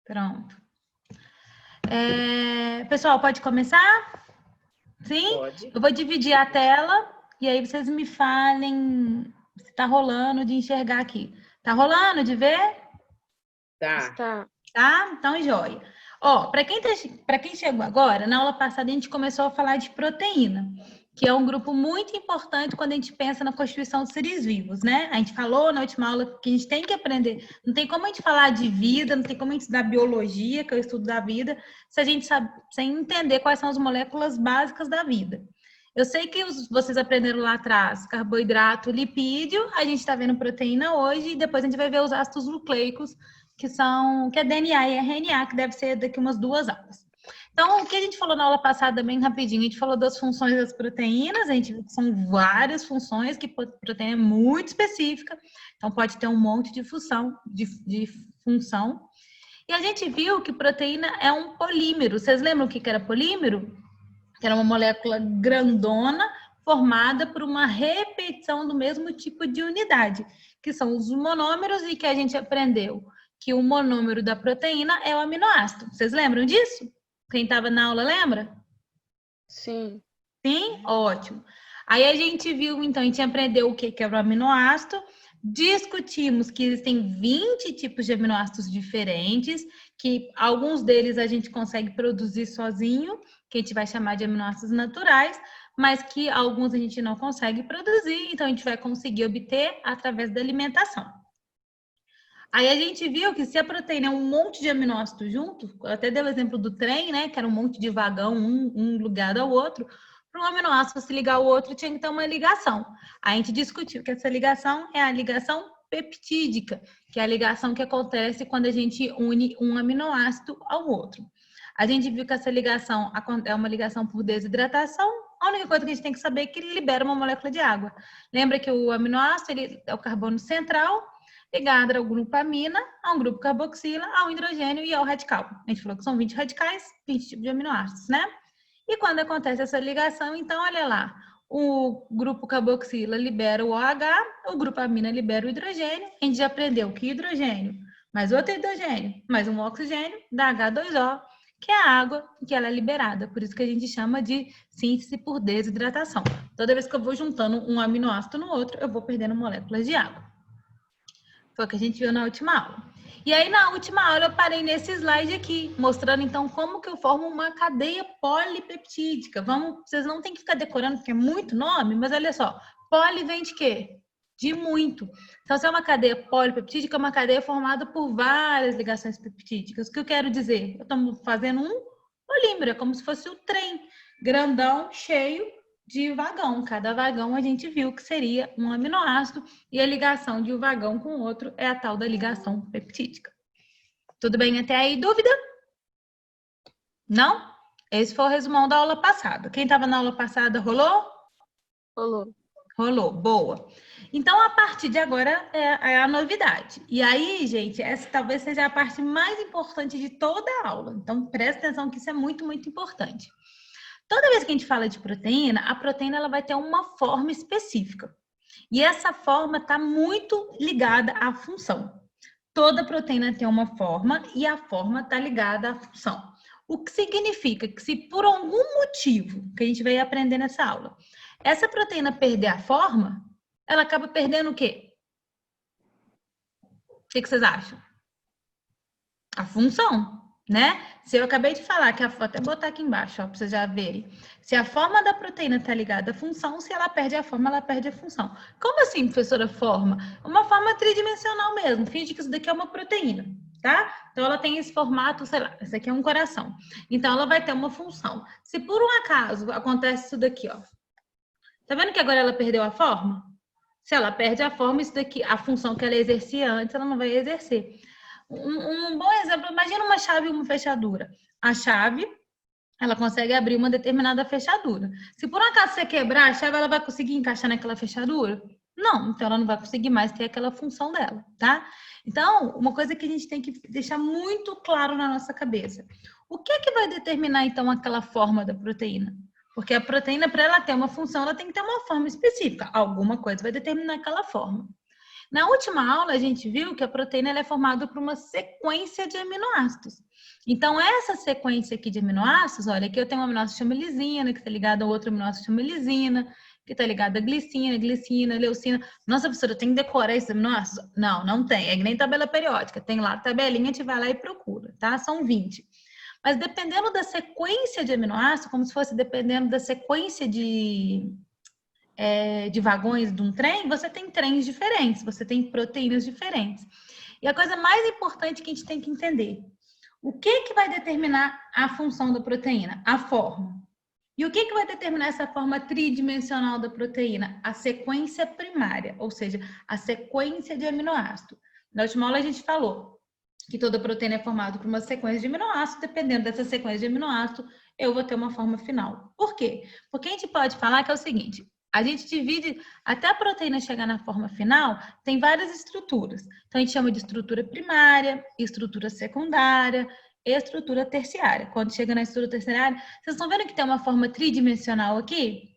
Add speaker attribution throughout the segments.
Speaker 1: Pronto. Pessoal, pode começar? Sim?
Speaker 2: Pode.
Speaker 1: Eu vou dividir a tela e aí vocês me falem se está rolando de enxergar aqui. Tá rolando de ver?
Speaker 2: Tá.
Speaker 1: Tá? Então, joia. Ó, para quem chegou agora, na aula passada a gente começou a falar de proteína, que é um grupo muito importante quando a gente pensa na constituição dos seres vivos, né? A gente falou na última aula que a gente tem que aprender. Não tem como a gente falar de vida, não tem como a gente estudar biologia, que é o estudo da vida, se a gente sabe, sem entender quais são as moléculas básicas da vida. Eu sei que vocês aprenderam lá atrás carboidrato, lipídio, a gente está vendo proteína hoje, e depois a gente vai ver os ácidos nucleicos, que é DNA e RNA, que deve ser daqui umas 2 aulas. Então, o que a gente falou na aula passada, bem rapidinho, a gente falou das funções das proteínas, a gente viu que são várias funções, que proteína é muito específica, então pode ter um monte de função. E a gente viu que proteína é um polímero. Vocês lembram o que era polímero? Que era uma molécula grandona, formada por uma repetição do mesmo tipo de unidade, que são os monômeros, e que a gente aprendeu que o monômero da proteína é o aminoácido. Vocês lembram disso? Quem estava na aula lembra?
Speaker 3: Sim.
Speaker 1: Sim? Ótimo. Aí a gente viu, então, a gente aprendeu o que era o aminoácido, discutimos que existem 20 tipos de aminoácidos diferentes, que alguns deles a gente consegue produzir sozinho, que a gente vai chamar de aminoácidos naturais, mas que alguns a gente não consegue produzir, então a gente vai conseguir obter através da alimentação. Aí a gente viu que se a proteína é um monte de aminoácidos junto, eu até dei o exemplo do trem, né, que era um monte de vagão, um ligado ao outro, para um aminoácido se ligar ao outro tinha que ter uma ligação. A gente discutiu que essa ligação é a ligação peptídica, que é a ligação que acontece quando a gente une um aminoácido ao outro. A gente viu que essa ligação é uma ligação por desidratação. A única coisa que a gente tem que saber é que ele libera uma molécula de água. Lembra que o aminoácido ele é o carbono central, ligado ao grupo amina, a um grupo carboxila, ao hidrogênio e ao radical. A gente falou que são 20 radicais, 20 tipos de aminoácidos, né? E quando acontece essa ligação, então, olha lá, o grupo carboxila libera o OH, o grupo amina libera o hidrogênio. A gente já aprendeu que hidrogênio, mais outro hidrogênio, mais um oxigênio, dá H2O, que é a água que ela é liberada. Por isso que a gente chama de síntese por desidratação. Toda vez que eu vou juntando um aminoácido no outro, eu vou perdendo moléculas de água. Foi o que a gente viu na última aula. E aí, na última aula, eu parei nesse slide aqui, mostrando, então, como que eu formo uma cadeia polipeptídica. Vocês não tem que ficar decorando, porque é muito nome, mas olha só, poli vem de quê? De muito. Então, se é uma cadeia polipeptídica, é uma cadeia formada por várias ligações peptídicas. O que eu quero dizer? Eu estou fazendo um polímero, é como se fosse o trem, grandão, cheio, de vagão. Cada vagão a gente viu que seria um aminoácido e a ligação de um vagão com o outro é a tal da ligação peptídica. Tudo bem até aí? Dúvida? Não? Esse foi o resumão da aula passada. Quem estava na aula passada, rolou?
Speaker 3: Rolou.
Speaker 1: Rolou, boa. Então, a partir de agora é a novidade. E aí, gente, essa talvez seja a parte mais importante de toda a aula. Então, presta atenção que isso é muito, muito importante. Toda vez que a gente fala de proteína, a proteína ela vai ter uma forma específica. E essa forma está muito ligada à função. Toda proteína tem uma forma e a forma está ligada à função. O que significa que se por algum motivo, que a gente vai aprender nessa aula, essa proteína perder a forma, ela acaba perdendo o quê? O que vocês acham? A função. Né? Se eu acabei de falar que vou até botar aqui embaixo, para vocês já verem. Se a forma da proteína está ligada à função, se ela perde a forma, ela perde a função. Como assim, professora, forma? Uma forma tridimensional mesmo. Finge que isso daqui é uma proteína, tá? Então, ela tem esse formato, sei lá, esse aqui é um coração. Então, ela vai ter uma função. Se por um acaso acontece isso daqui, ó. Tá vendo que agora ela perdeu a forma? Se ela perde a forma, isso daqui, a função que ela exercia antes, ela não vai exercer. Um bom exemplo, imagina uma chave e uma fechadura. A chave, ela consegue abrir uma determinada fechadura. Se por um acaso você quebrar a chave, ela vai conseguir encaixar naquela fechadura? Não, então ela não vai conseguir mais ter aquela função dela, tá? Então, uma coisa que a gente tem que deixar muito claro na nossa cabeça. O que é que vai determinar, então, aquela forma da proteína? Porque a proteína, para ela ter uma função, ela tem que ter uma forma específica. Alguma coisa vai determinar aquela forma. Na última aula, a gente viu que a proteína ela é formada por uma sequência de aminoácidos. Então, essa sequência aqui de aminoácidos, olha, aqui eu tenho um aminoácido que chama lisina, que está ligado a outro aminoácido que chama lisina, que está ligado a glicina, leucina. Nossa, professora, eu tenho que decorar esses aminoácidos? Não, não tem. É que nem tabela periódica. Tem lá a tabelinha, a gente vai lá e procura, tá? São 20. Mas dependendo da sequência de aminoácidos, como se fosse dependendo da sequência de vagões de um trem, você tem trens diferentes, você tem proteínas diferentes. E a coisa mais importante que a gente tem que entender, o que vai determinar a função da proteína? A forma. E o que vai determinar essa forma tridimensional da proteína? A sequência primária, ou seja, a sequência de aminoácido. Na última aula a gente falou que toda proteína é formada por uma sequência de aminoácidos, dependendo dessa sequência de aminoácidos, eu vou ter uma forma final. Por quê? Porque a gente pode falar que é o seguinte, a gente divide, até a proteína chegar na forma final, tem várias estruturas. Então, a gente chama de estrutura primária, estrutura secundária, e estrutura terciária. Quando chega na estrutura terciária, vocês estão vendo que tem uma forma tridimensional aqui?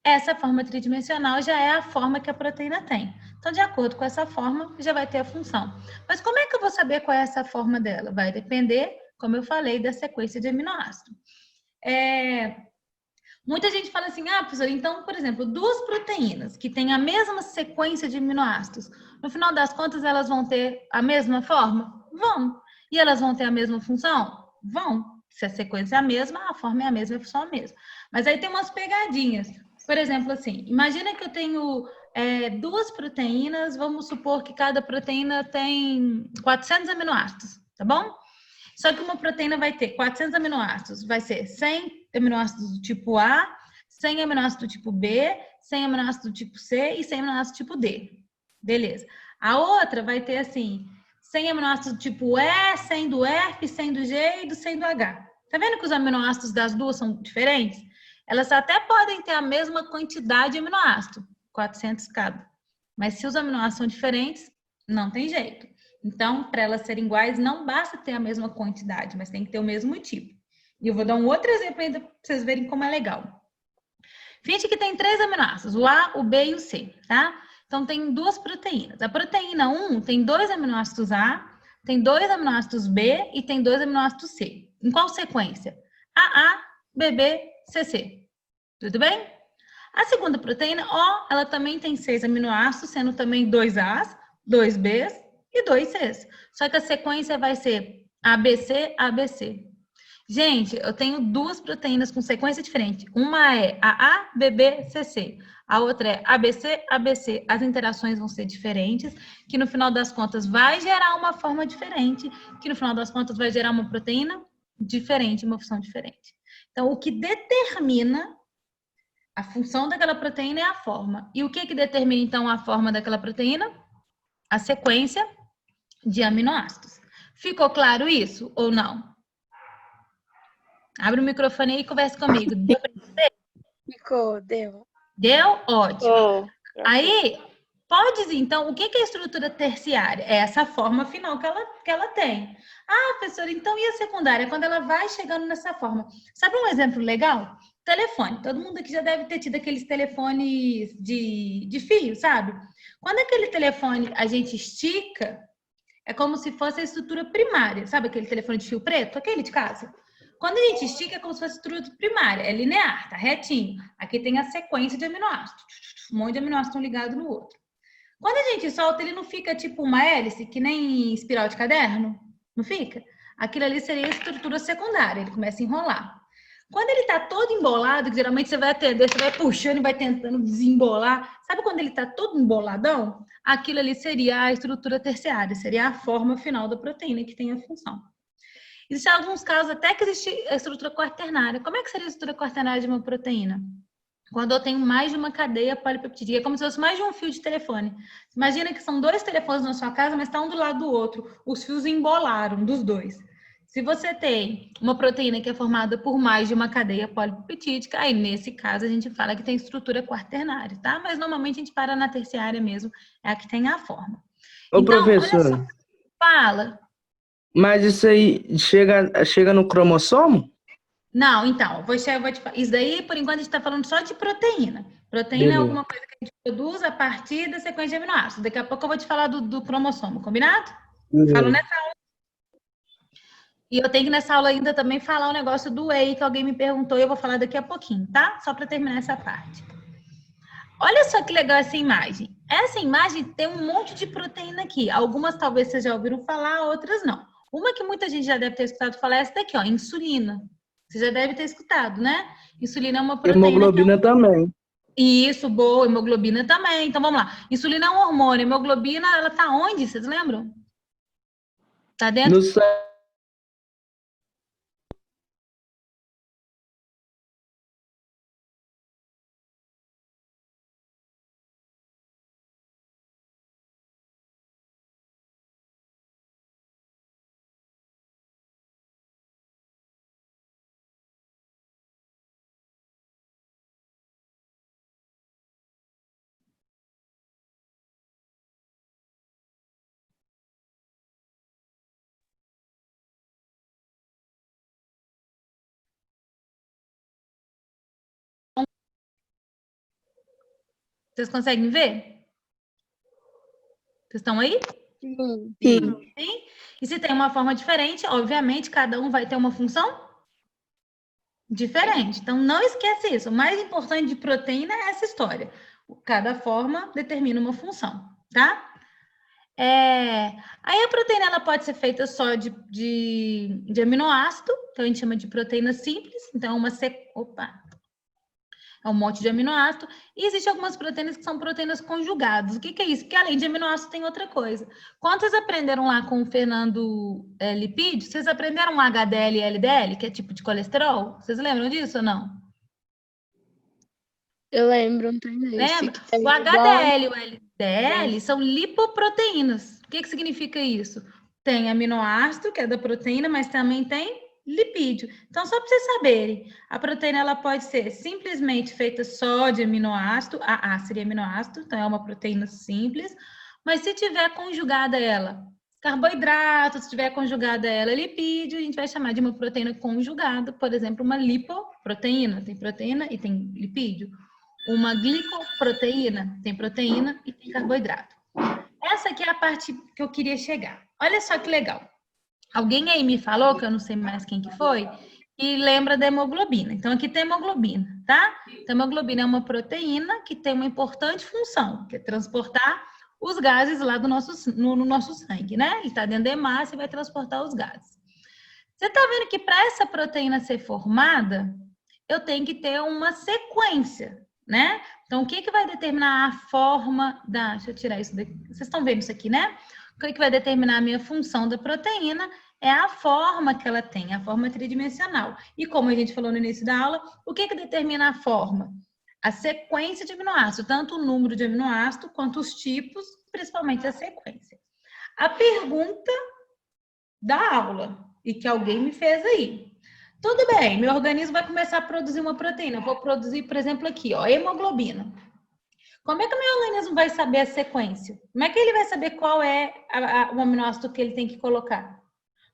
Speaker 1: Essa forma tridimensional já é a forma que a proteína tem. Então, de acordo com essa forma, já vai ter a função. Mas como é que eu vou saber qual é essa forma dela? Vai depender, como eu falei, da sequência de aminoácidos. Muita gente fala assim, professor, então, por exemplo, duas proteínas que têm a mesma sequência de aminoácidos, no final das contas, elas vão ter a mesma forma? Vão. E elas vão ter a mesma função? Vão. Se a sequência é a mesma, a forma é a mesma, a função é a mesma. Mas aí tem umas pegadinhas. Por exemplo, assim, imagina que eu tenho duas proteínas, vamos supor que cada proteína tem 400 aminoácidos, tá bom? Só que uma proteína vai ter 400 aminoácidos, vai ser 100 aminoácidos do tipo A, 100 aminoácidos do tipo B, 100 aminoácidos do tipo C e 100 aminoácidos do tipo D. Beleza. A outra vai ter, assim, 100 aminoácidos do tipo E, 100 do F, 100 do G e 100 do H. Tá vendo que os aminoácidos das duas são diferentes? Elas até podem ter a mesma quantidade de aminoácidos, 400 cada. Mas se os aminoácidos são diferentes, não tem jeito. Então, para elas serem iguais, não basta ter a mesma quantidade, mas tem que ter o mesmo tipo. E eu vou dar um outro exemplo ainda para vocês verem como é legal. Finge que tem 3 aminoácidos, o A, o B e o C, tá? Então, tem duas proteínas. A proteína 1 tem 2 aminoácidos A, tem 2 aminoácidos B e tem 2 aminoácidos C. Em qual sequência? AA, BB, CC. Tudo bem? A segunda proteína, O, ela também tem 6 aminoácidos, sendo também 2 As, 2 Bs e 2 Cs. Só que a sequência vai ser ABC, ABC. Gente, eu tenho duas proteínas com sequência diferente. Uma é AA, BB, CC. A outra é ABC, ABC. As interações vão ser diferentes, que no final das contas vai gerar uma forma diferente, que no final das contas vai gerar uma proteína diferente, uma função diferente. Então, o que determina a função daquela proteína é a forma. E o que determina, então, a forma daquela proteína? A sequência de aminoácidos. Ficou claro isso ou não? Abre o microfone aí e conversa comigo. Deu para entender?
Speaker 3: Ficou, deu.
Speaker 1: Deu? Ótimo.
Speaker 2: Oh,
Speaker 1: Aí, pode dizer, então, o que é a estrutura terciária? É essa forma final que ela tem. Professora, então, e a secundária? Quando ela vai chegando nessa forma. Sabe um exemplo legal? Telefone. Todo mundo aqui já deve ter tido aqueles telefones de fio, sabe? Quando aquele telefone a gente estica, é como se fosse a estrutura primária. Sabe aquele telefone de fio preto? Aquele de casa? Quando a gente estica, é como se fosse estrutura primária. É linear, tá retinho. Aqui tem a sequência de aminoácidos. Um monte de aminoácidos estão ligados no outro. Quando a gente solta, ele não fica tipo uma hélice, que nem espiral de caderno? Não fica? Aquilo ali seria a estrutura secundária. Ele começa a enrolar. Quando ele tá todo embolado, que geralmente você vai atender, você vai puxando e vai tentando desembolar. Sabe quando ele tá todo emboladão? Aquilo ali seria a estrutura terciária. Seria a forma final da proteína que tem a função. Existem alguns casos até que existe a estrutura quaternária. Como é que seria a estrutura quaternária de uma proteína? Quando eu tenho mais de uma cadeia polipeptídica, é como se fosse mais de um fio de telefone. Imagina que são 2 telefones na sua casa, mas está um do lado do outro. Os fios embolaram dos 2. Se você tem uma proteína que é formada por mais de uma cadeia polipeptídica, aí nesse caso a gente fala que tem estrutura quaternária, tá? Mas normalmente a gente para na terciária mesmo, é a que tem a forma.
Speaker 4: Ô,
Speaker 1: então,
Speaker 4: professora,
Speaker 1: olha só, fala.
Speaker 4: mas isso aí chega no cromossomo?
Speaker 1: Não, então, eu vou te falar. Isso daí, por enquanto, a gente está falando só de proteína. Proteína é alguma coisa que a gente produz a partir da sequência de aminoácidos. Daqui a pouco eu vou te falar do cromossomo, combinado? Falo nessa aula. E eu tenho que nessa aula ainda também falar o negócio do whey, que alguém me perguntou, e eu vou falar daqui a pouquinho, tá? Só para terminar essa parte. Olha só que legal essa imagem. Essa imagem tem um monte de proteína aqui. Algumas talvez vocês já ouviram falar, outras não. Uma que muita gente já deve ter escutado falar é essa daqui, ó, insulina. Você já deve ter escutado, né? Insulina é uma proteína.
Speaker 2: Hemoglobina também.
Speaker 1: Isso, boa, hemoglobina também. Então vamos lá. Insulina é um hormônio, hemoglobina, ela tá onde? Vocês lembram? Tá dentro?
Speaker 2: No sangue.
Speaker 1: Vocês conseguem ver? Vocês estão aí?
Speaker 3: Sim.
Speaker 1: Sim. E se tem uma forma diferente, obviamente, cada um vai ter uma função diferente. Então, não esquece isso. O mais importante de proteína é essa história. Cada forma determina uma função, tá? Aí a proteína ela pode ser feita só de aminoácido, então a gente chama de proteína simples. Então, é um monte de aminoácido. E existem algumas proteínas que são proteínas conjugadas. O que é isso? Porque além de aminoácido tem outra coisa. Quando vocês aprenderam lá com o Fernando lipídio, vocês aprenderam HDL e LDL, que é tipo de colesterol? Vocês lembram disso ou não?
Speaker 3: Eu lembro, não tem
Speaker 1: Lembra? O HDL e o LDL são lipoproteínas. O que significa isso? Tem aminoácido, que é da proteína, mas também tem lipídio. Então, só para vocês saberem, a proteína ela pode ser simplesmente feita só de aminoácido, AA seria aminoácido, então é uma proteína simples, mas se tiver conjugada ela carboidrato, se tiver conjugada ela lipídio, a gente vai chamar de uma proteína conjugada, por exemplo, uma lipoproteína, tem proteína e tem lipídio. Uma glicoproteína, tem proteína e tem carboidrato. Essa aqui é a parte que eu queria chegar. Olha só que legal. Alguém aí me falou, que eu não sei mais quem que foi, e lembra da hemoglobina. Então, aqui tem hemoglobina, tá? Então, a hemoglobina é uma proteína que tem uma importante função, que é transportar os gases lá no nosso sangue, né? Ele está dentro da hemácia e vai transportar os gases. Você está vendo que para essa proteína ser formada, eu tenho que ter uma sequência, né? Então, o que vai determinar a forma da... Deixa eu tirar isso daqui. Vocês estão vendo isso aqui, né? O que vai determinar a minha função da proteína é a forma que ela tem, a forma tridimensional. E como a gente falou no início da aula, o que determina a forma? A sequência de aminoácidos, tanto o número de aminoácidos quanto os tipos, principalmente a sequência. A pergunta da aula, e que alguém me fez aí. Tudo bem, meu organismo vai começar a produzir uma proteína. Eu vou produzir, por exemplo, aqui, ó, hemoglobina. Como é que o meu organismo vai saber a sequência? Como é que ele vai saber qual é o aminoácido que ele tem que colocar?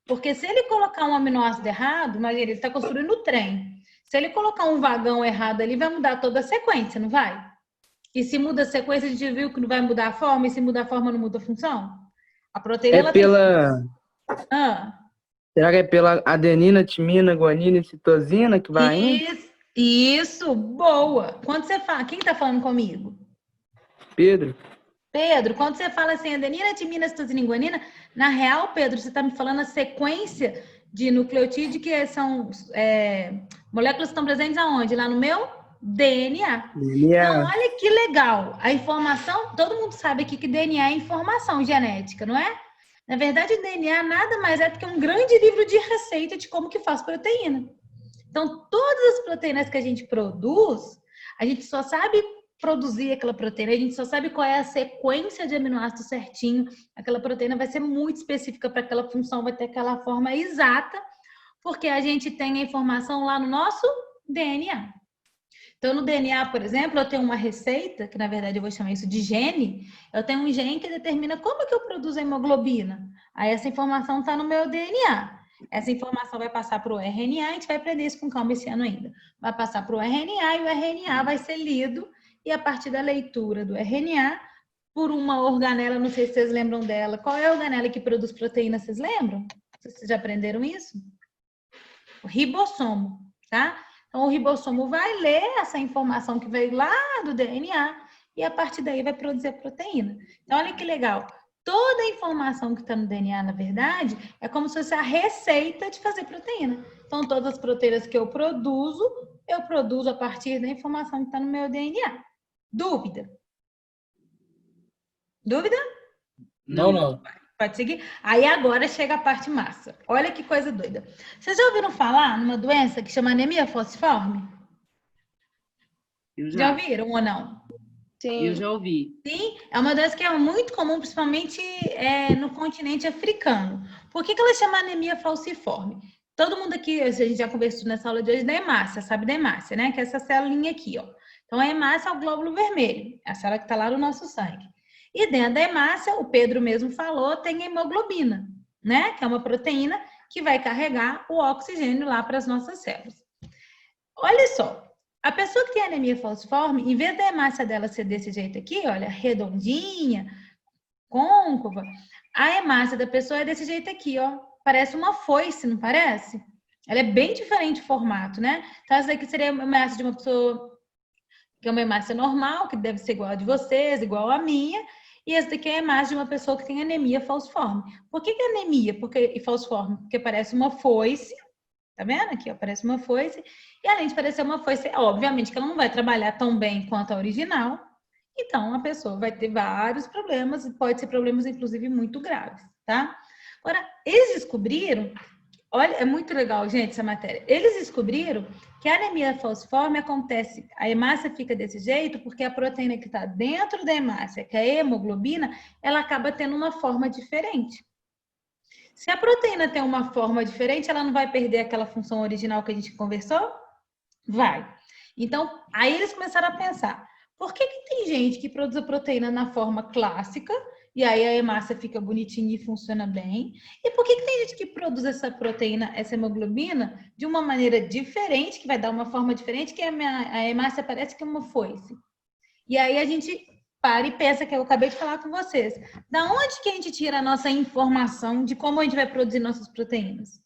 Speaker 1: Porque se ele colocar um aminoácido errado, imagina, ele está construindo o trem. Se ele colocar um vagão errado ali, vai mudar toda a sequência, não vai? E se muda a sequência, a gente viu que não vai mudar a forma, e se mudar a forma, não muda a função? A proteína, ela
Speaker 2: pela...
Speaker 1: tem...
Speaker 2: Será que é pela adenina, timina, guanina e citosina que vai indo?
Speaker 1: Isso, boa. Quando você fala... Quem está falando comigo?
Speaker 2: Pedro,
Speaker 1: quando você fala assim, adenina, timina, citosina e guanina, na real, Pedro, você está me falando a sequência de nucleotídeo que são moléculas que estão presentes aonde? Lá no meu DNA. Então, olha que legal. A informação, todo mundo sabe aqui que DNA é informação genética, não é? Na verdade, o DNA nada mais é do que um grande livro de receita de como que faz proteína. Então, todas as proteínas que a gente produz, a gente só sabe produzir aquela proteína, a gente só sabe qual é a sequência de aminoácidos certinho. Aquela proteína vai ser muito específica para aquela função, vai ter aquela forma exata, porque a gente tem a informação lá no nosso DNA. Então, no DNA, por exemplo, eu tenho uma receita, que na verdade eu vou chamar isso de gene. Eu tenho um gene que determina como que eu produzo a hemoglobina. Aí essa informação está no meu DNA. Essa informação vai passar para o RNA, a gente vai aprender isso com calma esse ano ainda. Vai passar para o RNA e o RNA vai ser lido, e a partir da leitura do RNA, por uma organela, não sei se vocês lembram dela. Qual é a organela que produz proteína, vocês lembram? Vocês já aprenderam isso? O ribossomo, tá? Então, o ribossomo vai ler essa informação que veio lá do DNA e a partir daí vai produzir a proteína. Então, olha que legal. Toda a informação que está no DNA, na verdade, é como se fosse a receita de fazer proteína. Então, todas as proteínas que eu produzo a partir da informação que está no meu DNA. Dúvida? Dúvida?
Speaker 4: Não.
Speaker 1: Pode seguir? Aí agora chega a parte massa. Olha que coisa doida. Vocês já ouviram falar numa doença que chama anemia falciforme? Já ouviram ou não?
Speaker 3: Sim.
Speaker 2: Eu já ouvi.
Speaker 1: Sim, é uma doença que é muito comum, principalmente no continente africano. Por que ela chama anemia falciforme? Todo mundo aqui, a gente já conversou nessa aula de hoje da hemácia, sabe da hemácia, né? Que é essa célulinha aqui, ó. Então, a hemácia é o glóbulo vermelho, é a célula que está lá no nosso sangue. E dentro da hemácia, o Pedro mesmo falou, tem a hemoglobina, né? Que é uma proteína que vai carregar o oxigênio lá para as nossas células. Olha só. A pessoa que tem anemia falciforme, em vez da hemácia dela ser desse jeito aqui, olha, redondinha, côncava, a hemácia da pessoa é desse jeito aqui, ó. Parece uma foice, não parece? Ela é bem diferente o formato, né? Então, essa daqui seria uma hemácia de uma pessoa que é uma hemácia normal, que deve ser igual a de vocês, igual a minha. E essa daqui é a hemácia de uma pessoa que tem anemia falciforme. Por que anemia e falciforme? Porque parece uma foice. Tá vendo aqui, ó? Parece uma foice. E além de parecer uma foice, obviamente que ela não vai trabalhar tão bem quanto a original. Então, a pessoa vai ter vários problemas, e pode ser problemas, inclusive, muito graves, tá? Agora, eles descobriram, olha, é muito legal, gente, essa matéria. Eles descobriram que a anemia falciforme acontece, a hemácia fica desse jeito porque a proteína que está dentro da hemácia, que é a hemoglobina, ela acaba tendo uma forma diferente. Se a proteína tem uma forma diferente, ela não vai perder aquela função original que a gente conversou? Vai. Então, aí eles começaram a pensar, por que tem gente que produz a proteína na forma clássica, e aí a hemácia fica bonitinha e funciona bem, e por que tem gente que produz essa proteína, essa hemoglobina, de uma maneira diferente, que vai dar uma forma diferente, que a hemácia parece que é uma foice. E aí a gente para e pensa, que eu acabei de falar com vocês. Da onde que a gente tira a nossa informação de como a gente vai produzir nossas proteínas?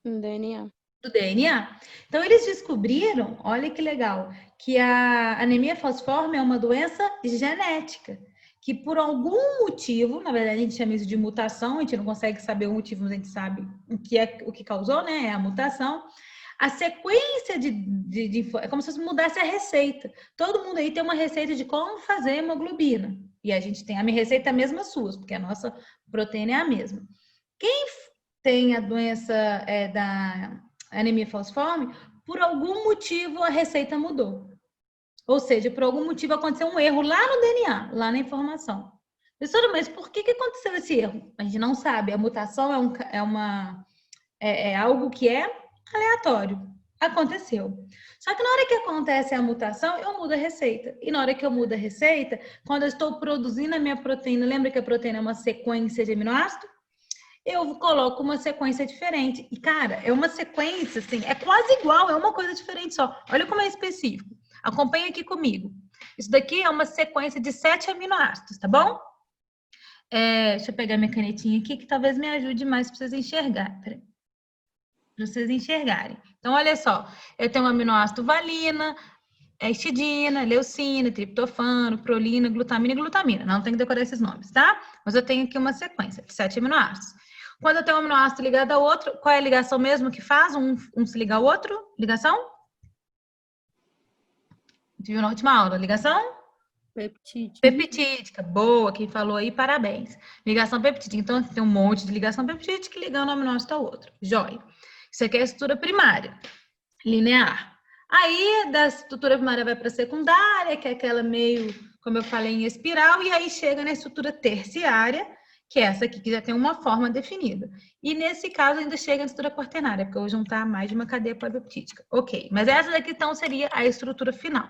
Speaker 3: Do DNA.
Speaker 1: Do DNA. Então, eles descobriram, olha que legal, que a anemia falciforme é uma doença genética, que por algum motivo, na verdade a gente chama isso de mutação, a gente não consegue saber o motivo, mas a gente sabe o que causou, né? É a mutação. A sequência é como se mudasse a receita. Todo mundo aí tem uma receita de como fazer hemoglobina. E a gente tem a minha receita, a mesma suas, porque a nossa proteína é a mesma. Quem tem a doença da anemia falciforme, por algum motivo a receita mudou. Ou seja, por algum motivo aconteceu um erro lá no DNA, lá na informação. Professora, mas por que aconteceu esse erro? A gente não sabe. A mutação é algo que é aleatório. Aconteceu. Só que na hora que acontece a mutação, eu mudo a receita. E na hora que eu mudo a receita, quando eu estou produzindo a minha proteína, lembra que a proteína é uma sequência de aminoácidos? Eu coloco uma sequência diferente. E, cara, é uma sequência, assim, é quase igual, é uma coisa diferente só. Olha como é específico. Acompanha aqui comigo. Isso daqui é uma sequência de 7 aminoácidos, tá bom? Deixa eu pegar minha canetinha aqui, que talvez me ajude mais para vocês enxergarem. Peraí. Para vocês enxergarem. Então, olha só. Eu tenho o aminoácido valina, histidina, leucina, triptofano, prolina, glutamina e glutamina. Não tem que decorar esses nomes, tá? Mas eu tenho aqui uma sequência de 7 aminoácidos. Quando eu tenho um aminoácido ligado ao outro, qual é a ligação mesmo que faz um se ligar ao outro? Ligação? Viu na última aula? Ligação?
Speaker 3: Peptídica.
Speaker 1: Peptídica. Boa, quem falou aí, parabéns. Ligação peptídica. Então, tem um monte de ligação peptídica ligando um aminoácido ao outro. Jóia. Isso aqui é a estrutura primária, linear. Aí, da estrutura primária vai para a secundária, que é aquela meio, como eu falei, em espiral, e aí chega na estrutura terciária, que é essa aqui, que já tem uma forma definida. E nesse caso ainda chega na estrutura quaternária, porque eu vou juntar mais de uma cadeia polipeptídica. Ok, mas essa daqui então seria a estrutura final.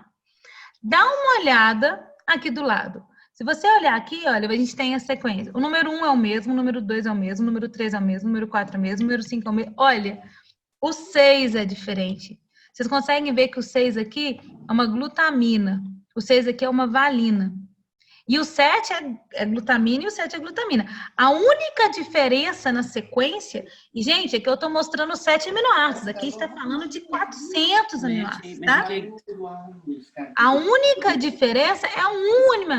Speaker 1: Dá uma olhada aqui do lado. Se você olhar aqui, olha, a gente tem a sequência. O número 1 é o mesmo, o número 2 é o mesmo, o número 3 é o mesmo, o número 4 é o mesmo, o número 5 é o mesmo. Olha, o 6 é diferente. Vocês conseguem ver que o 6 aqui é uma glutamina. O 6 aqui é uma valina. E o 7 é glutamina e o 7 é glutamina. A única diferença na sequência... E, gente, aqui eu estou mostrando 7 aminoácidos. Aqui está falando de 400 aminoácidos, tá? A única diferença é um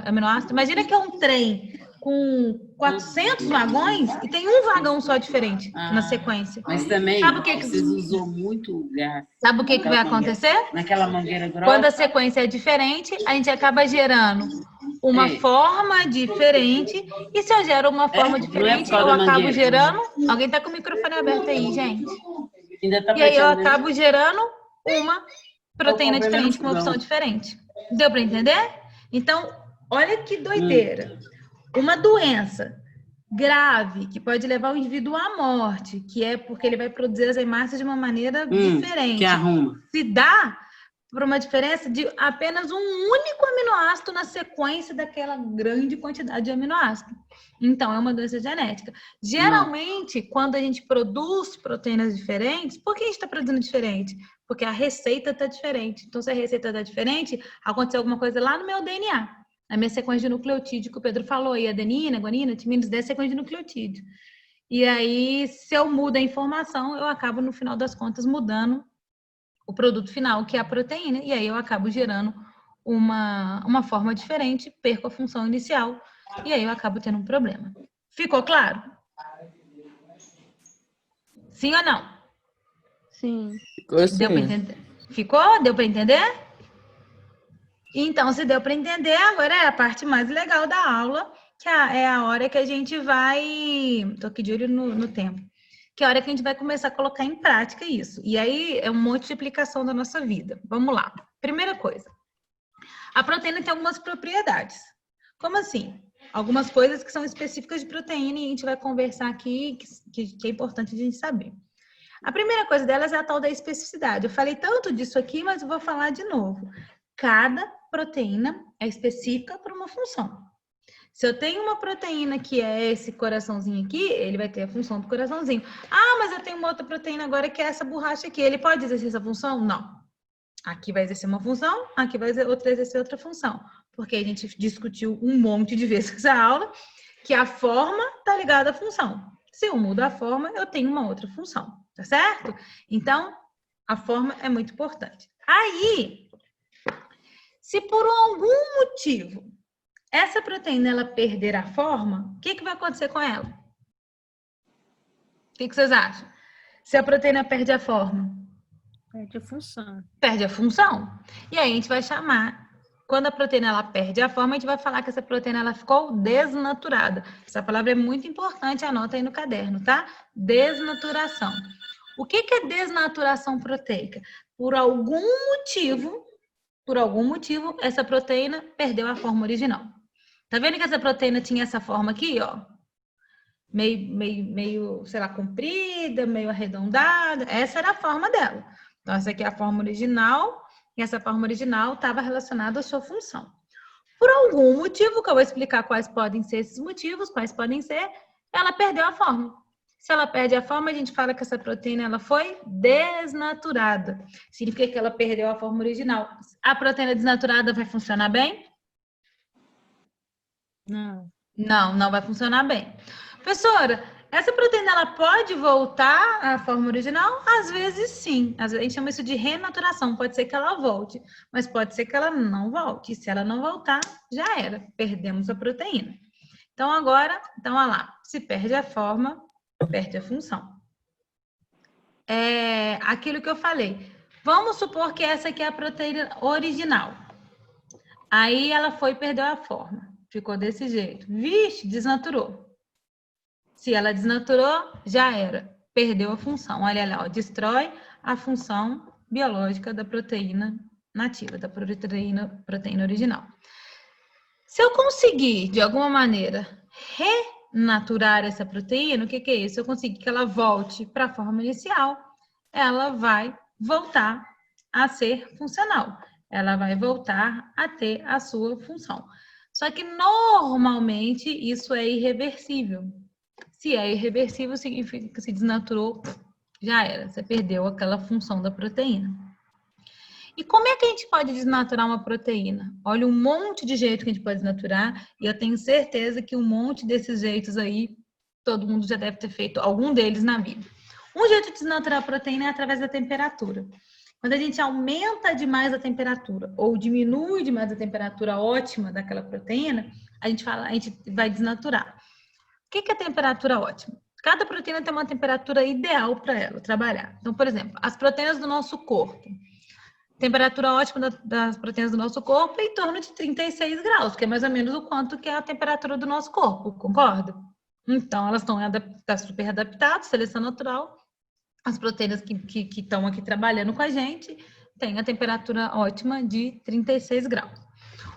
Speaker 1: aminoácido. Imagina que é um trem com 400 vagões e tem um vagão só diferente na sequência.
Speaker 5: Mas também,
Speaker 1: Sabe o que
Speaker 5: vocês usou muito gás.
Speaker 1: Sabe o que vai acontecer?
Speaker 5: Naquela mangueira grossa.
Speaker 1: Quando a sequência é diferente, a gente acaba gerando uma forma diferente. E se eu gero uma forma diferente, eu acabo gerando... Alguém está com o microfone aberto aí, gente. E aí eu acabo gerando uma proteína diferente, com uma opção diferente. Deu para entender? Então, olha que doideira. Uma doença grave, que pode levar o indivíduo à morte, que é porque ele vai produzir as hemácias de uma maneira diferente.
Speaker 5: Que arruma.
Speaker 1: Se dá por uma diferença de apenas um único aminoácido na sequência daquela grande quantidade de aminoácidos. Então, é uma doença genética. Geralmente, quando a gente produz proteínas diferentes, por que a gente está produzindo diferente? Porque a receita está diferente. Então, se a receita está diferente, aconteceu alguma coisa lá no meu DNA. A minha sequência de nucleotídeo que o Pedro falou, e adenina, guanina, timina, isso é sequência de nucleotídeo. E aí, se eu mudo a informação, eu acabo, no final das contas, mudando o produto final, que é a proteína, e aí eu acabo gerando uma forma diferente, perco a função inicial, e aí eu acabo tendo um problema. Ficou claro? Sim ou não?
Speaker 3: Sim.
Speaker 2: Ficou assim.
Speaker 1: Deu para entender? Ficou? Deu para entender? Então, se deu para entender, agora é a parte mais legal da aula, que é a hora que a gente vai... Estou aqui de olho no tempo. Que é a hora que a gente vai começar a colocar em prática isso. E aí é um monte de aplicação da nossa vida. Vamos lá. Primeira coisa. A proteína tem algumas propriedades. Como assim? Algumas coisas que são específicas de proteína e a gente vai conversar aqui, que é importante a gente saber. A primeira coisa delas é a tal da especificidade. Eu falei tanto disso aqui, mas eu vou falar de novo. Cada proteína é específica para uma função. Se eu tenho uma proteína que é esse coraçãozinho aqui, ele vai ter a função do coraçãozinho. Ah, mas eu tenho uma outra proteína agora que é essa borracha aqui. Ele pode exercer essa função? Não. Aqui vai exercer uma função, aqui vai exercer outra função. Porque a gente discutiu um monte de vezes nessa aula que a forma está ligada à função. Se eu mudo a forma, eu tenho uma outra função. Tá certo? Então, a forma é muito importante. Aí, se por algum motivo essa proteína ela perder a forma, o que vai acontecer com ela? O que vocês acham? Se a proteína perde a forma?
Speaker 3: Perde a função.
Speaker 1: Perde a função. E aí a gente vai chamar, quando a proteína ela perde a forma, a gente vai falar que essa proteína ela ficou desnaturada. Essa palavra é muito importante, anota aí no caderno, tá? Desnaturação. O que é desnaturação proteica? Por algum motivo, essa proteína perdeu a forma original. Tá vendo que essa proteína tinha essa forma aqui, ó? Meio, sei lá, comprida, meio arredondada. Essa era a forma dela. Então, essa aqui é a forma original, e essa forma original estava relacionada à sua função. Por algum motivo, que eu vou explicar quais podem ser esses motivos, quais podem ser, ela perdeu a forma. Se ela perde a forma, a gente fala que essa proteína ela foi desnaturada. Significa que ela perdeu a forma original. A proteína desnaturada vai funcionar bem? Não vai funcionar bem. Professora, essa proteína ela pode voltar à forma original? Às vezes sim. Às vezes a gente chama isso de renaturação. Pode ser que ela volte, mas pode ser que ela não volte. E se ela não voltar, já era. Perdemos a proteína. Então agora, olha lá. Se perde a forma, perde a função. É aquilo que eu falei. Vamos supor que essa aqui é a proteína original. Aí ela foi e perdeu a forma. Ficou desse jeito. Vixe, desnaturou. Se ela desnaturou, já era. Perdeu a função. Olha lá, ó, destrói a função biológica da proteína nativa, da proteína original. Se eu conseguir, de alguma maneira, renaturar essa proteína, o que é isso? Se eu conseguir que ela volte para a forma inicial, ela vai voltar a ser funcional. Ela vai voltar a ter a sua função. Só que normalmente isso é irreversível. Se é irreversível, significa que se desnaturou, já era, você perdeu aquela função da proteína. E como é que a gente pode desnaturar uma proteína? Olha, um monte de jeito que a gente pode desnaturar, e eu tenho certeza que um monte desses jeitos aí, todo mundo já deve ter feito algum deles na vida. Um jeito de desnaturar a proteína é através da temperatura. Quando a gente aumenta demais a temperatura ou diminui demais a temperatura ótima daquela proteína, a gente vai desnaturar. O que é a temperatura ótima? Cada proteína tem uma temperatura ideal para ela trabalhar. Então, por exemplo, as proteínas do nosso corpo. Temperatura ótima das proteínas do nosso corpo é em torno de 36 graus, que é mais ou menos o quanto que é a temperatura do nosso corpo, concorda? Então, elas estão super adaptadas, seleção natural. As proteínas que estão aqui trabalhando com a gente têm a temperatura ótima de 36 graus.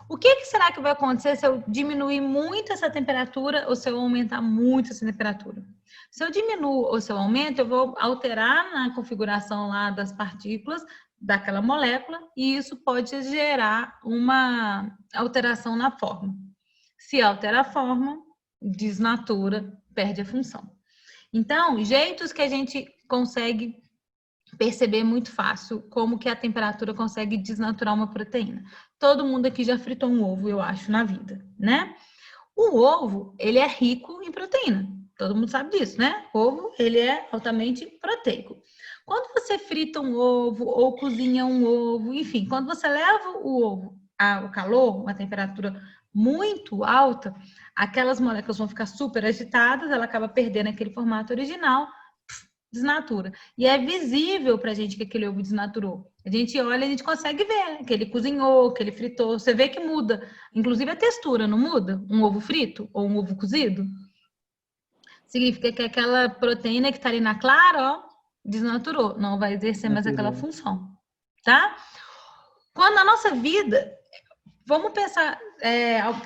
Speaker 1: O que será que vai acontecer se eu diminuir muito essa temperatura ou se eu aumentar muito essa temperatura? Se eu diminuo ou se eu aumento, eu vou alterar na configuração lá das partículas daquela molécula e isso pode gerar uma alteração na forma. Se altera a forma, desnatura, perde a função. Então, jeitos que a gente consegue perceber muito fácil como que a temperatura consegue desnaturar uma proteína. Todo mundo aqui já fritou um ovo, eu acho, na vida, né? O ovo, ele é rico em proteína. Todo mundo sabe disso, né? O ovo, ele é altamente proteico. Quando você frita um ovo ou cozinha um ovo, enfim, quando você leva o ovo ao calor, uma temperatura muito alta, aquelas moléculas vão ficar super agitadas, ela acaba perdendo aquele formato original, desnatura. E é visível pra gente que aquele ovo desnaturou. A gente olha e a gente consegue ver que ele cozinhou, que ele fritou. Você vê que muda. Inclusive a textura, não muda? Um ovo frito ou um ovo cozido? Significa que aquela proteína que tá ali na clara, ó, desnaturou. Não vai exercer mais aquela função. Tá? Quando a nossa vida... Vamos pensar...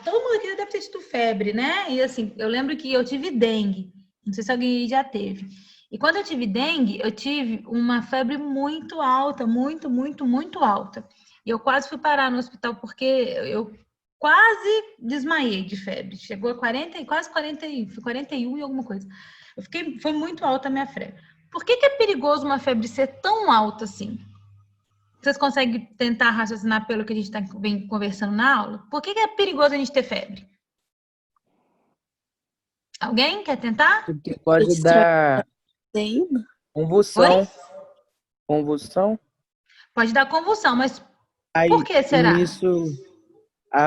Speaker 1: todo mundo aqui deve ter tido febre, né? E assim, eu lembro que eu tive dengue. Não sei se alguém já teve. E quando eu tive dengue, eu tive uma febre muito alta, muito, muito, muito alta. E eu quase fui parar no hospital porque eu quase desmaiei de febre. Chegou a 40, quase 40, foi 41 e alguma coisa. Foi muito alta a minha febre. Por que é perigoso uma febre ser tão alta assim? Vocês conseguem tentar raciocinar pelo que a gente vem conversando na aula? Por que é perigoso a gente ter febre? Alguém quer tentar?
Speaker 2: Porque pode dar convulsão.
Speaker 1: Oi?
Speaker 2: Convulsão.
Speaker 1: Pode dar convulsão, mas
Speaker 2: Aí,
Speaker 1: por que será?
Speaker 2: Isso,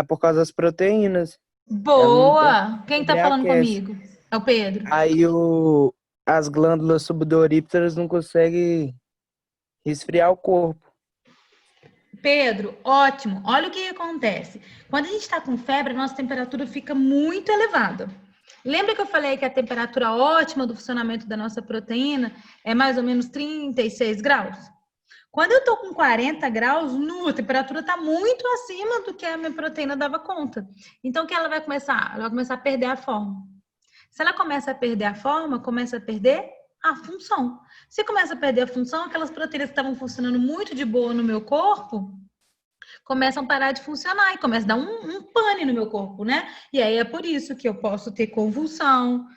Speaker 2: por causa das proteínas.
Speaker 1: Boa! Quem tá falando
Speaker 2: aquece.
Speaker 1: comigo? É o Pedro.
Speaker 2: Aí as glândulas sudoríparas não conseguem resfriar o corpo.
Speaker 1: Pedro, ótimo. Olha o que acontece. Quando a gente está com febre, a nossa temperatura fica muito elevada. Lembra que eu falei que a temperatura ótima do funcionamento da nossa proteína é mais ou menos 36 graus? Quando eu estou com 40 graus, a temperatura está muito acima do que a minha proteína dava conta. Então, o que ela vai começar? Ela vai começar a perder a forma. Se ela começa a perder a forma, começa a perder a função. Se começa a perder a função, aquelas proteínas que estavam funcionando muito de boa no meu corpo começam a parar de funcionar e começa a dar um pane no meu corpo, né? E aí é por isso que eu posso ter convulsão,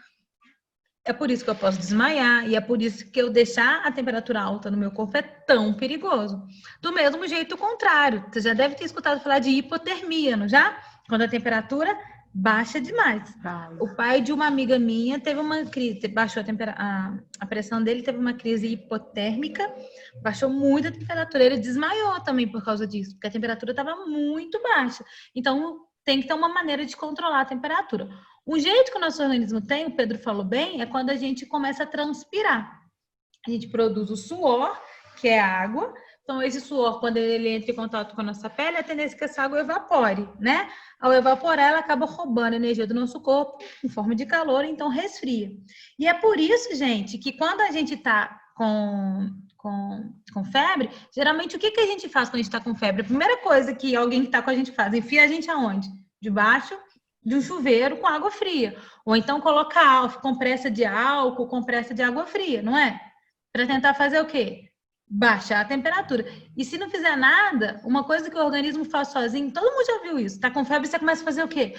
Speaker 1: é por isso que eu posso desmaiar e é por isso que eu deixar a temperatura alta no meu corpo é tão perigoso. Do mesmo jeito, o contrário. Você já deve ter escutado falar de hipotermia, não já? Quando a temperatura baixa demais. O pai de uma amiga minha teve uma crise, baixou a pressão dele, teve uma crise hipotérmica, baixou muito a temperatura, ele desmaiou também por causa disso, porque a temperatura estava muito baixa. Então, tem que ter uma maneira de controlar a temperatura. O jeito que o nosso organismo tem, o Pedro falou bem, é quando a gente começa a transpirar. A gente produz o suor, que é água. Então, esse suor, quando ele entra em contato com a nossa pele, a tendência é que essa água evapore, né? Ao evaporar, ela acaba roubando a energia do nosso corpo em forma de calor, então resfria. E é por isso, gente, que quando a gente tá com febre, geralmente o que a gente faz quando a gente tá com febre? A primeira coisa que alguém que tá com a gente faz, enfia a gente aonde? Debaixo de um chuveiro com água fria. Ou então coloca compressa de álcool, compressa de água fria, não é? Para tentar fazer o quê? baixar a temperatura. E se não fizer nada, uma coisa que o organismo faz sozinho, todo mundo já viu isso. Tá com febre, você começa a fazer o quê?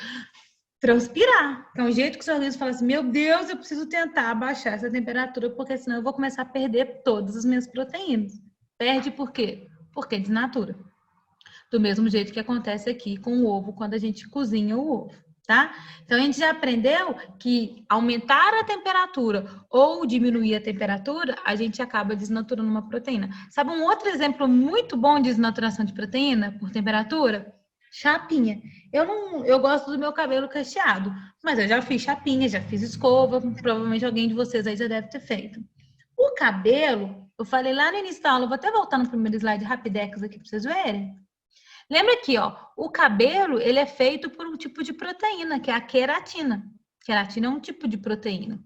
Speaker 1: Transpirar. Que é um jeito que o seu organismo fala assim, meu Deus, eu preciso tentar baixar essa temperatura, porque senão eu vou começar a perder todas as minhas proteínas. Perde por quê? Porque desnatura. Do mesmo jeito que acontece aqui com o ovo, quando a gente cozinha o ovo, tá? Então, a gente já aprendeu que aumentar a temperatura ou diminuir a temperatura, a gente acaba desnaturando uma proteína. Sabe um outro exemplo muito bom de desnaturação de proteína por temperatura? Chapinha. Eu gosto do meu cabelo cacheado, mas eu já fiz chapinha, já fiz escova, provavelmente alguém de vocês aí já deve ter feito. O cabelo, eu falei lá no início da aula, vou até voltar no primeiro slide rapidex aqui para vocês verem. Lembra aqui, ó, o cabelo, ele é feito por um tipo de proteína, que é a queratina. Queratina é um tipo de proteína.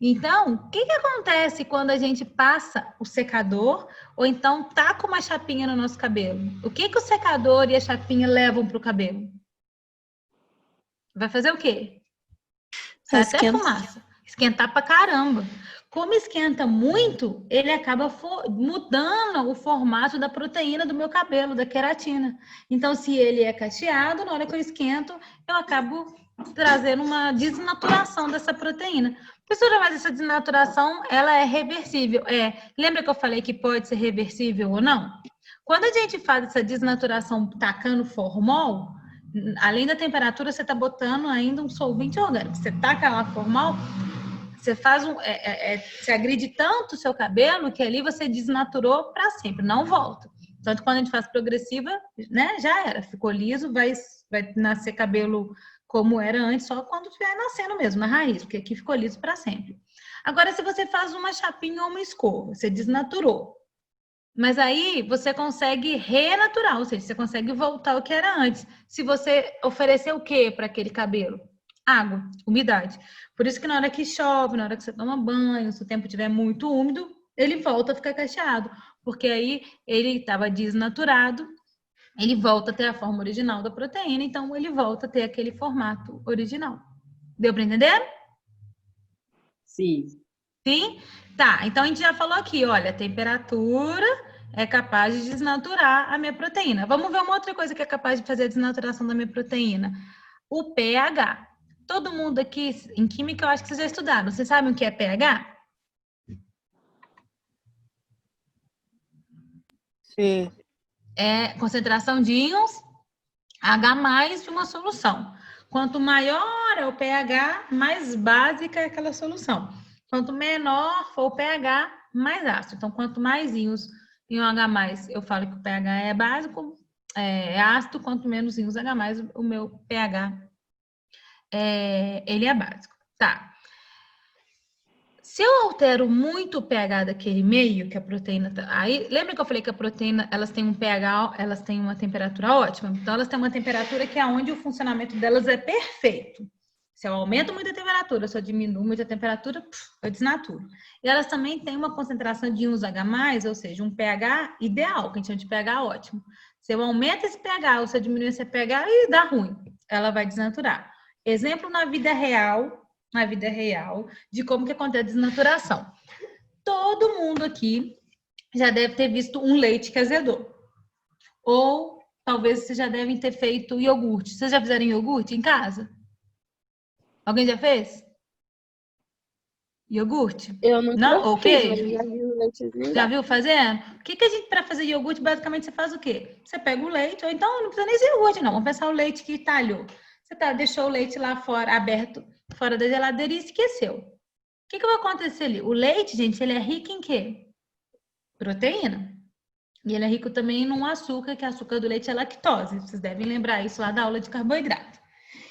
Speaker 1: Então, o que acontece quando a gente passa o secador ou então taca uma chapinha no nosso cabelo? O que o secador e a chapinha levam para o cabelo? Vai fazer o quê? Sai até fumaça. Esquentar pra caramba. Como esquenta muito, ele acaba mudando o formato da proteína do meu cabelo, da queratina. Então, se ele é cacheado, na hora que eu esquento, eu acabo trazendo uma desnaturação dessa proteína. Professora, mas essa desnaturação, ela é reversível. Lembra que eu falei que pode ser reversível ou não? Quando a gente faz essa desnaturação tacando formol, além da temperatura, você está botando ainda um solvente orgânico. Você taca lá formol, você faz você agride tanto o seu cabelo que ali você desnaturou para sempre, não volta. Tanto quando a gente faz progressiva, né, já era, ficou liso, vai nascer cabelo como era antes, só quando estiver nascendo mesmo, na raiz, porque aqui ficou liso para sempre. Agora, se você faz uma chapinha ou uma escova, você desnaturou. Mas aí você consegue renaturar, ou seja, você consegue voltar ao que era antes. Se você oferecer o quê para aquele cabelo? Água, umidade. Por isso que na hora que chove, na hora que você toma banho, se o tempo estiver muito úmido, ele volta a ficar cacheado. Porque aí ele estava desnaturado, ele volta a ter a forma original da proteína, então ele volta a ter aquele formato original. Deu para entender?
Speaker 5: Sim.
Speaker 1: Sim? Tá, então a gente já falou aqui, olha, a temperatura é capaz de desnaturar a minha proteína. Vamos ver uma outra coisa que é capaz de fazer a desnaturação da minha proteína. O pH. Todo mundo aqui, em química, eu acho que vocês já estudaram. Vocês sabem o que é pH?
Speaker 2: Sim.
Speaker 1: É concentração de íons H+ de uma solução. Quanto maior é o pH, mais básica é aquela solução. Quanto menor for o pH, mais ácido. Então, quanto mais íons íon H+, eu falo que o pH é básico, é ácido, quanto menos íons H+, o meu pH ele é básico. Tá. Se eu altero muito o pH daquele meio que a proteína tá, aí, lembra que eu falei que a proteína, elas têm um pH, elas têm uma temperatura ótima? Então, elas têm uma temperatura que é onde o funcionamento delas é perfeito. Se eu aumento muito a temperatura, se eu diminuo muito a temperatura, eu desnaturo. E elas também têm uma concentração de íons H+, ou seja, um pH ideal, que a gente chama de pH ótimo. Se eu aumento esse pH ou se eu diminuo esse pH, dá ruim. Ela vai desnaturar. Exemplo na vida real, de como que acontece a desnaturação. Todo mundo aqui já deve ter visto um leite que azedou. Ou talvez vocês já devem ter feito iogurte. Vocês já fizeram iogurte em casa? Alguém já fez? Iogurte?
Speaker 3: Eu nunca
Speaker 1: Não?
Speaker 3: fiz,
Speaker 1: Ok.
Speaker 3: mas eu já vi o leitezinho.
Speaker 1: Já viu fazendo? O que a gente, para fazer iogurte, basicamente você faz o quê? Você pega o leite, ou então não precisa nem ser iogurte, não. Vamos pensar o leite que talhou. Você deixou o leite lá fora, aberto, fora da geladeira e esqueceu. O que vai acontecer ali? O leite, gente, ele é rico em quê? Proteína. E ele é rico também num açúcar, que o açúcar do leite é lactose. Vocês devem lembrar isso lá da aula de carboidrato.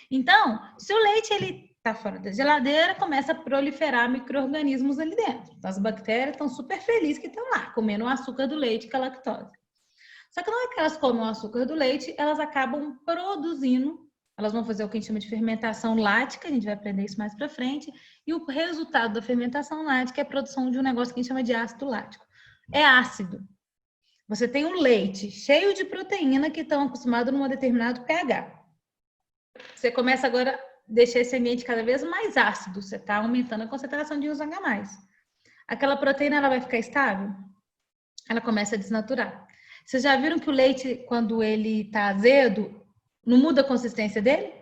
Speaker 1: Então, se o leite ele está fora da geladeira, começa a proliferar micro-organismos ali dentro. Então, as bactérias estão super felizes que estão lá, comendo o açúcar do leite, que é a lactose. Só que não é que elas comem o açúcar do leite, elas acabam produzindo. Elas vão fazer o que a gente chama de fermentação lática, a gente vai aprender isso mais para frente, e o resultado da fermentação lática é a produção de um negócio que a gente chama de ácido lático. É ácido. Você tem um leite cheio de proteína que estão acostumados num determinado pH. Você começa agora a deixar esse ambiente cada vez mais ácido, você está aumentando a concentração de íons H+. Aquela proteína ela vai ficar estável? ela começa a desnaturar. Vocês já viram que o leite, quando ele tá azedo, não muda a consistência dele?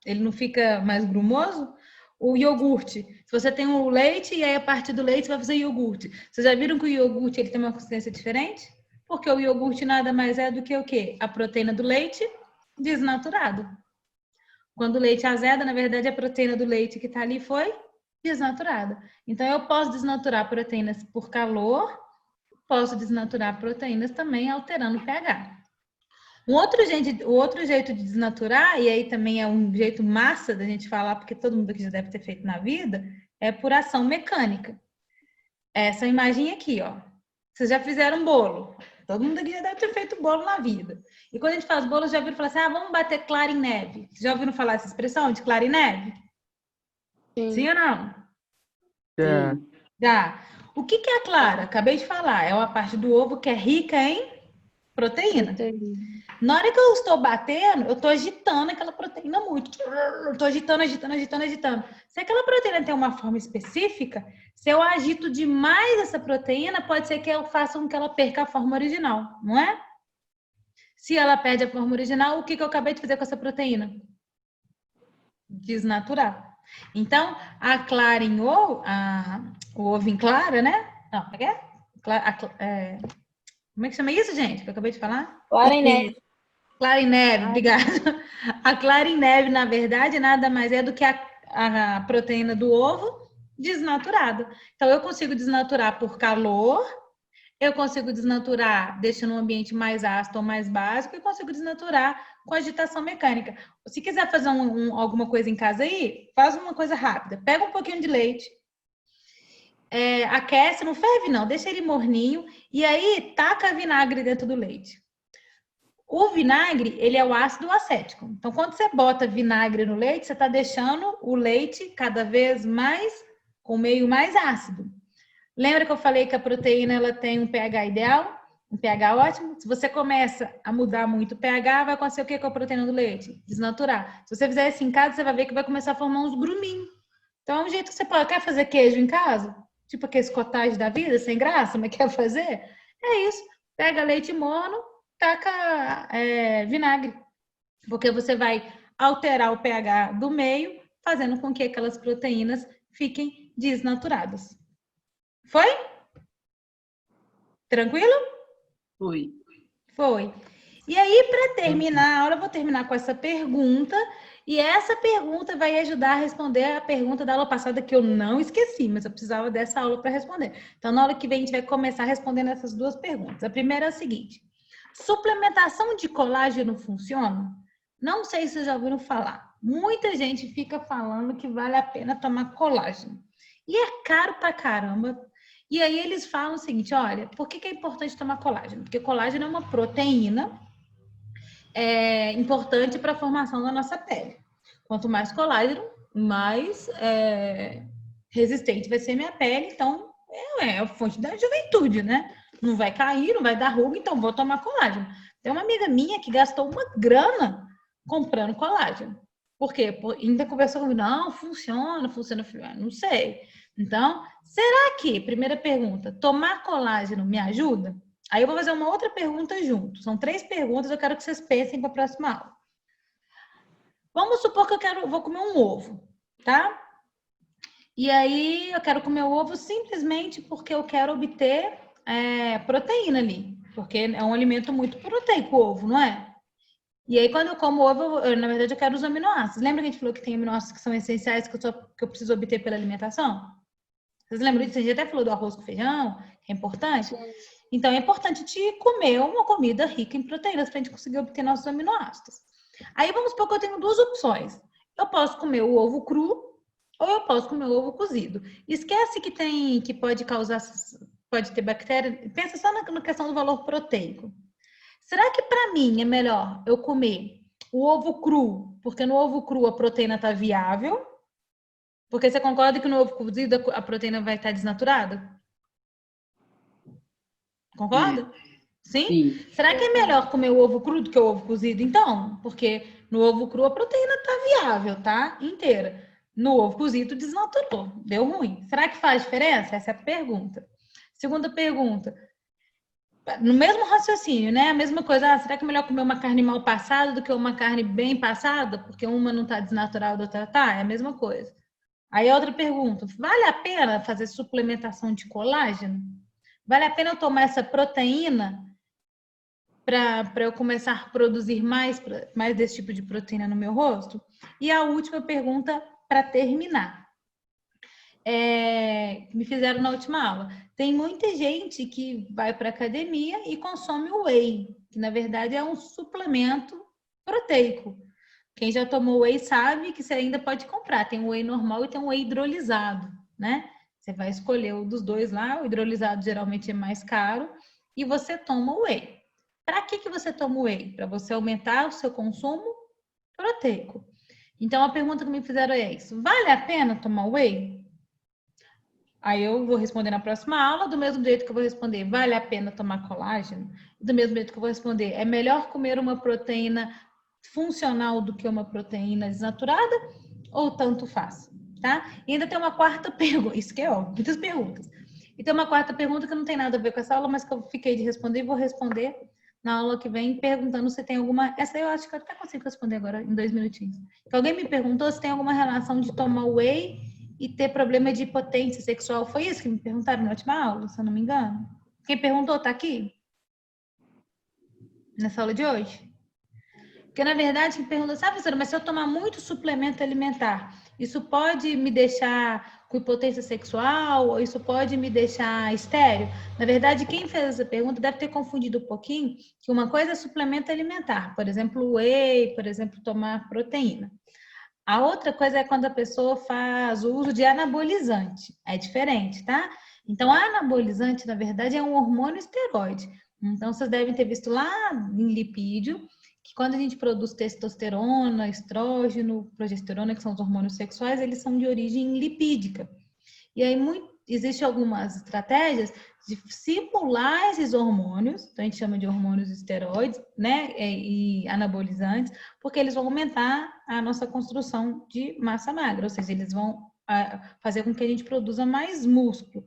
Speaker 1: Ele não fica mais grumoso? O iogurte, se você tem o leite e aí a partir do leite você vai fazer iogurte. Vocês já viram que o iogurte ele tem uma consistência diferente? Porque o iogurte nada mais é do que o quê? A proteína do leite desnaturado. Quando o leite azeda, na verdade, a proteína do leite que está ali foi desnaturada. Então, eu posso desnaturar proteínas por calor, posso desnaturar proteínas também alterando o pH. O outro jeito de desnaturar, e aí também é um jeito massa da gente falar, porque todo mundo aqui já deve ter feito na vida, é por ação mecânica. Essa imagem aqui, ó. Vocês já fizeram bolo. Todo mundo aqui já deve ter feito bolo na vida. E quando a gente faz bolo, já ouviram falar assim, vamos bater clara em neve. Vocês já ouviram falar essa expressão de clara em neve? Sim ou não? Já. O que é a clara? Acabei de falar. É uma parte do ovo que é rica em proteína. Na hora que eu estou batendo, eu estou agitando aquela proteína muito. Eu estou agitando. Se aquela proteína tem uma forma específica, se eu agito demais essa proteína, pode ser que eu faça com que ela perca a forma original, não é? Se ela perde a forma original, o que eu acabei de fazer com essa proteína? Desnaturar. Então, a clara em ovo, o ovo em clara, né? Não, como é? Como é que chama isso, gente? Que eu acabei de falar?
Speaker 5: Clara em neve.
Speaker 1: Clara em neve, obrigada. A clara em neve, na verdade, nada mais é do que a proteína do ovo desnaturada. Então, eu consigo desnaturar por calor, eu consigo desnaturar deixando um ambiente mais ácido ou mais básico, e consigo desnaturar com agitação mecânica. Se quiser fazer alguma coisa em casa aí, faz uma coisa rápida. Pega um pouquinho de leite, aquece, não ferve não, deixa ele morninho, e aí taca vinagre dentro do leite. O vinagre, ele é o ácido acético. Então, quando você bota vinagre no leite, você está deixando o leite cada vez mais, com meio mais ácido. Lembra que eu falei que a proteína ela tem um pH ideal? Um pH ótimo? Se você começa a mudar muito o pH, vai acontecer o que com a proteína do leite? Desnaturar. Se você fizer isso em casa, você vai ver que vai começar a formar uns gruminhos. Então, é um jeito que você pode. Quer fazer queijo em casa? Tipo aqueles cottage da vida, sem graça, mas quer fazer? É isso. Pega leite mono, taca vinagre. Porque você vai alterar o pH do meio, fazendo com que aquelas proteínas fiquem desnaturadas. Foi? Tranquilo?
Speaker 5: Foi.
Speaker 1: Foi. E aí, para terminar a aula, eu vou terminar com essa pergunta. E essa pergunta vai ajudar a responder a pergunta da aula passada que eu não esqueci, mas eu precisava dessa aula para responder. Então, na aula que vem, a gente vai começar respondendo essas duas perguntas. A primeira é a seguinte: suplementação de colágeno funciona? Não sei se vocês já ouviram falar. Muita gente fica falando que vale a pena tomar colágeno. E é caro pra caramba. E aí eles falam o seguinte, olha, por que é importante tomar colágeno? Porque colágeno é uma proteína importante para a formação da nossa pele. Quanto mais colágeno, mais resistente vai ser minha pele. Então, é a fonte da juventude, né? Não vai cair, não vai dar ruga, então vou tomar colágeno. Tem uma amiga minha que gastou uma grana comprando colágeno. Por quê? Ainda conversou comigo, não, funciona, não sei. Então, será que, primeira pergunta, tomar colágeno me ajuda? Aí eu vou fazer uma outra pergunta junto. São 3 perguntas, eu quero que vocês pensem para a próxima aula. Vamos supor que eu vou comer um ovo, tá? E aí eu quero comer o ovo simplesmente porque eu quero obter proteína ali. Porque é um alimento muito proteico, o ovo, não é? E aí, quando eu como ovo, na verdade, eu quero os aminoácidos. Lembra que a gente falou que tem aminoácidos que são essenciais que eu preciso obter pela alimentação? Vocês lembram disso? A gente até falou do arroz com feijão, que é importante. Sim. Então, é importante te comer uma comida rica em proteínas para a gente conseguir obter nossos aminoácidos. Aí, vamos supor que eu tenho 2 opções. Eu posso comer o ovo cru ou eu posso comer o ovo cozido. Esquece que pode ter bactéria. Pensa só na questão do valor proteico. Será que para mim é melhor eu comer o ovo cru, porque no ovo cru a proteína está viável? Porque você concorda que no ovo cozido a proteína vai estar desnaturada? Concorda? Sim?
Speaker 5: Sim.
Speaker 1: Será que é melhor comer o ovo cru do que o ovo cozido, então? Porque no ovo cru a proteína está viável, tá? Inteira. No ovo cozido desnaturou, deu ruim. Será que faz diferença? Essa é a pergunta. Segunda pergunta. no mesmo raciocínio, né? A mesma coisa, será que é melhor comer uma carne mal passada do que uma carne bem passada? Porque uma não está desnaturada, a outra tá? É a mesma coisa. Aí outra pergunta, vale a pena fazer suplementação de colágeno? Vale a pena eu tomar essa proteína para eu começar a produzir mais desse tipo de proteína no meu rosto? E a última pergunta, para terminar, que me fizeram na última aula. Tem muita gente que vai para a academia e consome o whey, que na verdade é um suplemento proteico. Quem já tomou whey sabe que você ainda pode comprar. Tem o whey normal e tem o whey hidrolisado, né? Você vai escolher um dos dois lá. O hidrolisado geralmente é mais caro e você toma o whey. Para que você toma o whey? Para você aumentar o seu consumo proteico. Então, a pergunta que me fizeram é isso. Vale a pena tomar whey? Aí eu vou responder na próxima aula, do mesmo jeito que eu vou responder, vale a pena tomar colágeno? Do mesmo jeito que eu vou responder, é melhor comer uma proteína funcional do que uma proteína desnaturada? Ou tanto faz, tá? E ainda tem uma quarta pergunta, isso que é óbvio, muitas perguntas. E tem uma quarta pergunta que não tem nada a ver com essa aula, mas que eu fiquei de responder e vou responder na aula que vem, perguntando se tem alguma... Essa eu acho que eu até consigo responder agora, em 2 minutinhos. Que alguém me perguntou se tem alguma relação de tomar whey e ter problema de impotência sexual. Foi isso que me perguntaram na última aula, se eu não me engano? Quem perguntou tá aqui? Nessa aula de hoje? Porque, na verdade, quem perguntou, sabe, professora, mas se eu tomar muito suplemento alimentar, isso pode me deixar com impotência sexual? Ou isso pode me deixar estéril? Na verdade, quem fez essa pergunta deve ter confundido um pouquinho, que uma coisa é suplemento alimentar, por exemplo, whey, por exemplo, tomar proteína. A outra coisa é quando a pessoa faz o uso de anabolizante. É diferente, tá? Então, anabolizante, na verdade, é um hormônio esteroide. Então, vocês devem ter visto lá em lipídio, que quando a gente produz testosterona, estrógeno, progesterona, que são os hormônios sexuais, eles são de origem lipídica. E aí, existem algumas estratégias de simular esses hormônios, então a gente chama de hormônios esteroides, né, e anabolizantes, porque eles vão aumentar a nossa construção de massa magra, ou seja, eles vão fazer com que a gente produza mais músculo.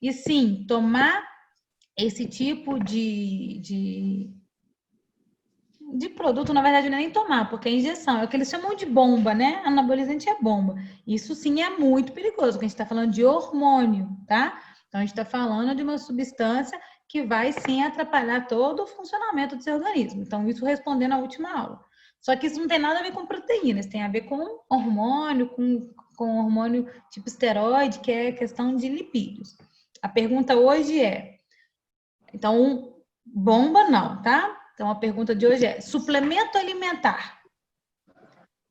Speaker 1: E sim, tomar esse tipo de produto, na verdade, não é nem tomar, porque é injeção, é o que eles chamam de bomba, né? Anabolizante é bomba. Isso sim é muito perigoso, porque a gente está falando de hormônio, tá? Então, a gente está falando de uma substância que vai sim atrapalhar todo o funcionamento do seu organismo. Então, isso respondendo à última aula. Só que isso não tem nada a ver com proteínas, tem a ver com hormônio, com hormônio tipo esteroide, que é questão de lipídios. A pergunta hoje é, então, bomba não, tá? Então, a pergunta de hoje é, suplemento alimentar,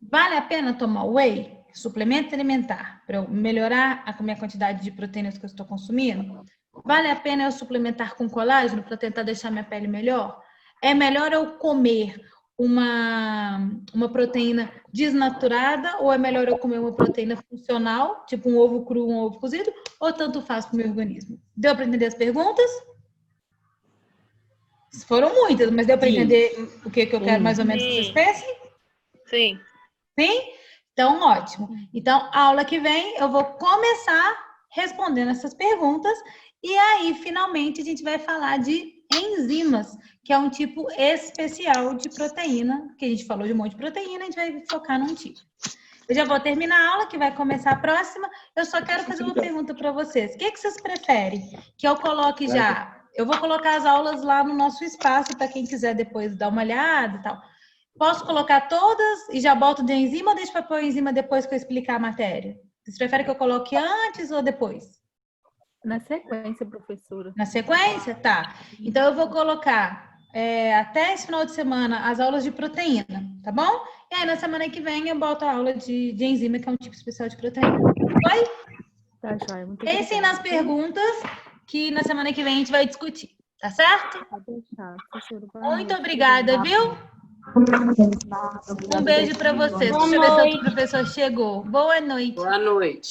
Speaker 1: vale a pena tomar whey? Suplemento alimentar, para eu melhorar a minha quantidade de proteínas que eu estou consumindo? Vale a pena eu suplementar com colágeno para tentar deixar minha pele melhor? É melhor eu comer uma proteína desnaturada ou é melhor eu comer uma proteína funcional, tipo um ovo cru, um ovo cozido, ou tanto faz para o meu organismo? Deu para entender as perguntas? Foram muitas, mas deu para entender o que eu quero mais ou menos que vocês pensem?
Speaker 3: Sim.
Speaker 1: Sim? Então, ótimo. Então, a aula que vem eu vou começar respondendo essas perguntas e aí, finalmente, a gente vai falar de enzimas, que é um tipo especial de proteína, que a gente falou de um monte de proteína, a gente vai focar num tipo. Eu já vou terminar a aula, que vai começar a próxima. Eu só quero fazer uma pergunta para vocês. O que vocês preferem? Que eu coloque já... Eu vou colocar as aulas lá no nosso espaço para quem quiser depois dar uma olhada e tal. Posso colocar todas e já boto de enzima ou deixo para pôr enzima depois que eu explicar a matéria? Vocês preferem que eu coloque antes ou depois?
Speaker 3: Na sequência, professora.
Speaker 1: Na sequência? Tá. Então, eu vou colocar até esse final de semana as aulas de proteína, tá bom? E aí, na semana que vem, eu boto a aula de enzima, que é um tipo especial de proteína. Foi?
Speaker 3: Tá, joia. Muito
Speaker 1: Pensem nas perguntas que na semana que vem a gente vai discutir, tá certo?
Speaker 3: Pode deixar, professora.
Speaker 1: Muito obrigada, viu? Um beijo para vocês. Deixa eu ver se outro professor chegou. Boa noite.
Speaker 5: Boa noite.